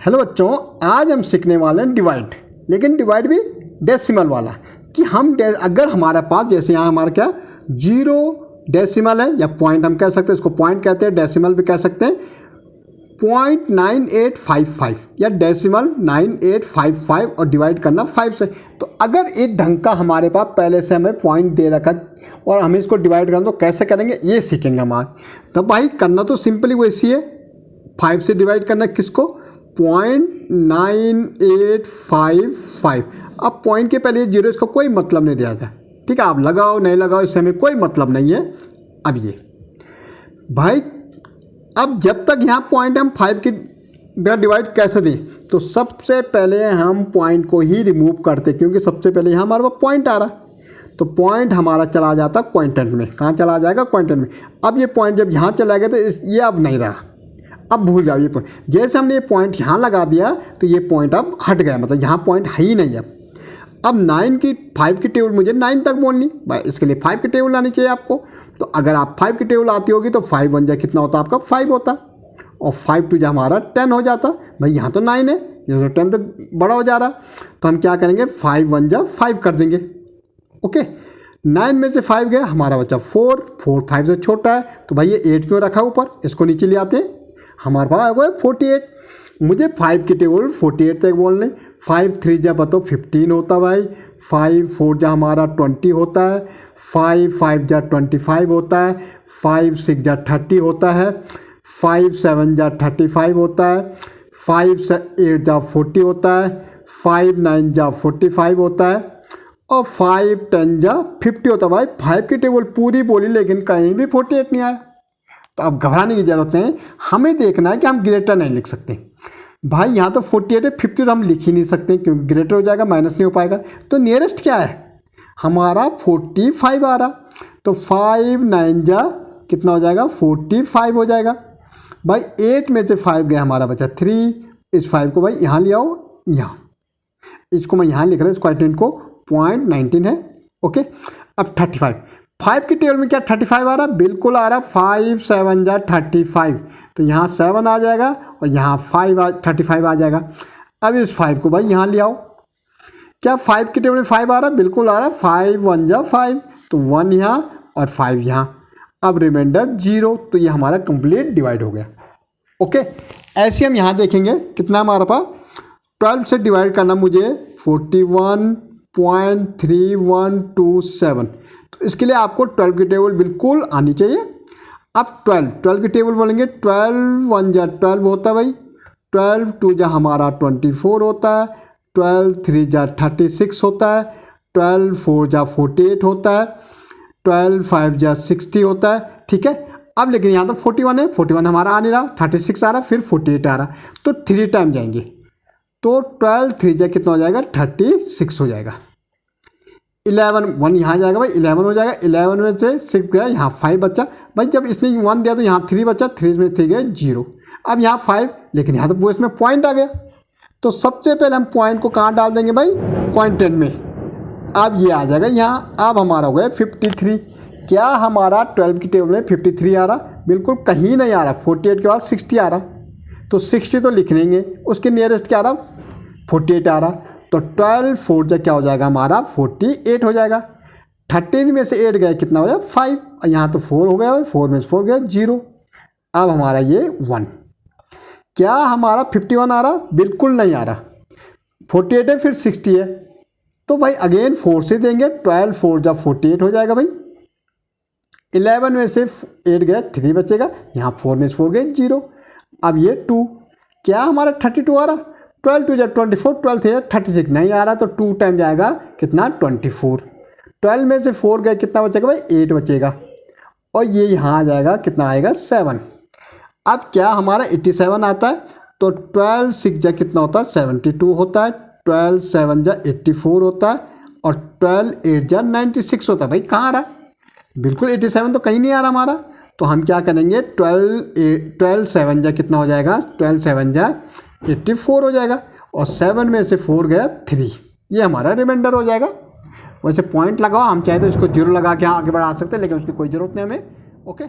Hello बच्चों, आज हम सीखने वाले हैं डिवाइड, लेकिन डिवाइड भी डेसिमल वाला। कि हम अगर हमारे पास जैसे यहाँ हमारा क्या 0 डेसिमल है या पॉइंट हम कह सकते हैं, इसको पॉइंट कहते हैं, डेसिमल भी कह सकते हैं, 0.9855 या डेसिमल 9855 और डिवाइड करना 5 से। तो अगर एक ढंग का हमारे पास पहले से हमें पॉइंट दे रखा और हमें इसको डिवाइड करना, तो कैसे करेंगे ये सीखेंगे हम आज। तो भाई करना तो सिंपली वैसी है, 5 से डिवाइड करना किसको, 0.9855। अब पॉइंट के पहले जीरो, इसका कोई मतलब नहीं दिया था, ठीक है। आप लगाओ नहीं लगाओ इससे हमें कोई मतलब नहीं है। अब ये भाई, अब जब तक यहाँ पॉइंट हम 5 की डिवाइड कैसे दें, तो सबसे पहले हम पॉइंट को ही रिमूव करते, क्योंकि सबसे पहले यहाँ हमारे पास पॉइंट आ रहा, तो पॉइंट हमारा चला जाता क्वांटेंट में। कहाँ चला जाएगा, क्वांटेंट में। अब ये पॉइंट जब यहाँ चला गया तो ये अब नहीं रहा, अब भूल जाओ ये पॉइंट। जैसे हमने ये पॉइंट यहाँ लगा दिया तो ये पॉइंट अब हट गया, मतलब यहाँ पॉइंट है ही नहीं। अब 5 की टेबल मुझे 9 तक बोलनी भाई, इसके लिए 5 की टेबल आनी चाहिए आपको। तो अगर आप 5 की टेबल आती होगी तो 5 1 जा कितना होता आपका 5 होता, और 5 2 जा हमारा 10 हो जाता। भाई यहाँ तो 9 है, ये तो 10 तो बड़ा हो जा रहा। तो हम क्या करेंगे, 5 1 जा 5 कर देंगे। ओके, 9 में से 5 गया, हमारा बच्चा 4 5 से छोटा है, तो भाई ये 8 क्यों रखा ऊपर, इसको नीचे ले आते हैं। हमारे पास वो है 48, मुझे 5 की टेबल 48 तक बोलने। 5 3 जा बताओ 15 होता भाई, 5 4 जा हमारा 20 होता है, 5 5 जा 25 होता है, 5 6 जा 30 होता है, 5 7 जा 35 होता है, 5 8 जा 40 होता है, 5 9 जा 45 होता है, और 5 10 जा 50 होता है। भाई 5 की टेबल पूरी बोली, लेकिन कहीं भी 48 नहीं आया। तो अब घबराने की ज़रूरत नहीं, हमें देखना है कि हम ग्रेटर नहीं लिख सकते। भाई यहाँ तो 48 है, 50 तो हम लिख ही नहीं सकते, क्योंकि ग्रेटर हो जाएगा, माइनस नहीं हो पाएगा। तो नियरेस्ट क्या है हमारा 45 आ रहा, तो 5 9 जा कितना हो जाएगा 45 हो जाएगा। भाई 8 में से 5 गया, हमारा बचा 3। इस 5 को भाई यहाँ ले आओ, यहाँ इसको मैं यहाँ लिख रहा हूँ, इस क्वाड्रेंट को 0.19 है। ओके, अब 35 5 की टेबल में क्या 35 आ रहा, बिल्कुल आ रहा, 5 7 जा 35, तो यहाँ 7 आ जाएगा और यहाँ 35 आ जाएगा। अब इस 5 को भाई यहाँ ले आओ, क्या 5 की टेबल में 5 आ रहा, बिल्कुल आ रहा, 5 1 जा 5, तो 1 यहाँ और 5 यहाँ। अब रिमाइंडर 0, तो ये हमारा कंप्लीट डिवाइड हो गया। ओके, ऐसे हम यहाँ देखेंगे कितना हमारे पास 12 से डिवाइड करना मुझे 41.3127। तो इसके लिए आपको 12 की टेबल बिल्कुल आनी चाहिए। अब 12 की टेबल बोलेंगे, 12 1 जा 12 होता है भाई, 12 2 जा हमारा 24 होता है, 12 3 जा 36 होता है, 12 4 जा 48 होता है, 12 5 जा 60 होता है। ठीक है, अब लेकिन यहाँ तो 41 है, 41 हमारा आ नहीं रहा, 36 आ रहा, फिर 48 आ रहा, तो 3 टाइम जाएंगे, तो 12 3 जा कितना हो जाएगा 36 हो जाएगा। 11 1 यहाँ जाएगा भाई, 11 हो जाएगा। 11 में से 6 गया, यहाँ 5 बचा भाई, जब इसने 1 दिया तो यहाँ 3 बचा, 3 में 3 गए 0। अब यहाँ 5, लेकिन यहाँ तो वो इसमें पॉइंट आ गया, तो सबसे पहले हम पॉइंट को कहाँ डाल देंगे भाई, क्वांटेंट में। अब ये आ जाएगा यहाँ, अब हमारा हो गया 53। क्या हमारा 12 की टेबल में 53 आ रहा, बिल्कुल कहीं नहीं आ रहा। 48 के बाद 60 आ रहा, तो 60 तो लिख लेंगे, उसके नियरेस्ट क्या आ रहा 48 आ रहा, तो 12 4 जा क्या हो जाएगा हमारा 48 हो जाएगा। 13 में से 8 गए, कितना हो जाएगा 5, और यहाँ तो 4 हो गया, 4 में से 4 गया 0। अब हमारा ये 1, क्या हमारा 51 आ रहा, बिल्कुल नहीं आ रहा। 48 है, फिर 60 है, तो भाई अगेन 4 से देंगे, 12 4 जा 48 हो जाएगा भाई। 11 में से 8 गया, 3 बचेगा, यहाँ 4 में से 4 गए 0। अब ये 2, क्या हमारा 32 आ रहा, 12 2 जा 24, 12 3 जा 36 नहीं आ रहा, तो 2 टाइम जाएगा कितना 24। 12 में से 4 गए, कितना बचेगा भाई 8 बचेगा, और ये यहाँ आ जाएगा, कितना आएगा 7। अब क्या हमारा 87 आता है, तो 12 6 जा कितना होता है 72 होता है, 12 7 जा 84 होता है, और 12 8 जा 96 होता है। भाई कहाँ आ रहा, बिल्कुल 87 तो कहीं नहीं आ रहा हमारा, तो हम क्या करेंगे 12 7 जा कितना हो जाएगा, 12 7 जा 84 हो जाएगा, और 7 में से 4 गया 3, ये हमारा रिमाइंडर हो जाएगा। वैसे पॉइंट लगाओ, हम चाहे तो इसको 0 लगा के आगे बढ़ा सकते हैं, लेकिन उसकी कोई ज़रूरत नहीं हमें। ओके।